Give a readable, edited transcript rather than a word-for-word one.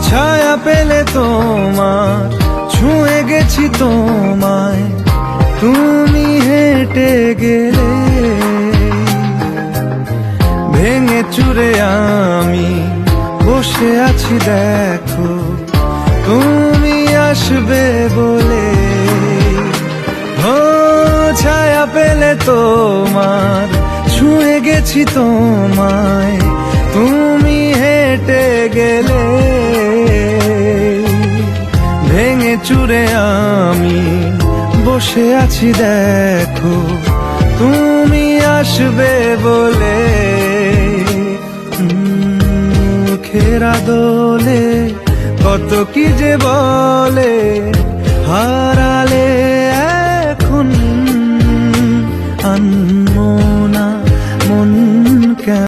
ছায়া পেলে তোমার, ছুঁয়ে গেছি তোমায়, তুমি হেঁটে গেলে। ভেঙে চুরে আমি বসে আছি দেখো, তুমি আসবে বলে। ও ছায়া পেলে তোমার, ছুঁয়ে গেছি তোমায়, তুমি হেঁটে গেলে। ভেঙে চুরে আমি বসে আছি দেখো, তুমি আসবে বলে। মুখের দোলে কত কি যে বলে, হায়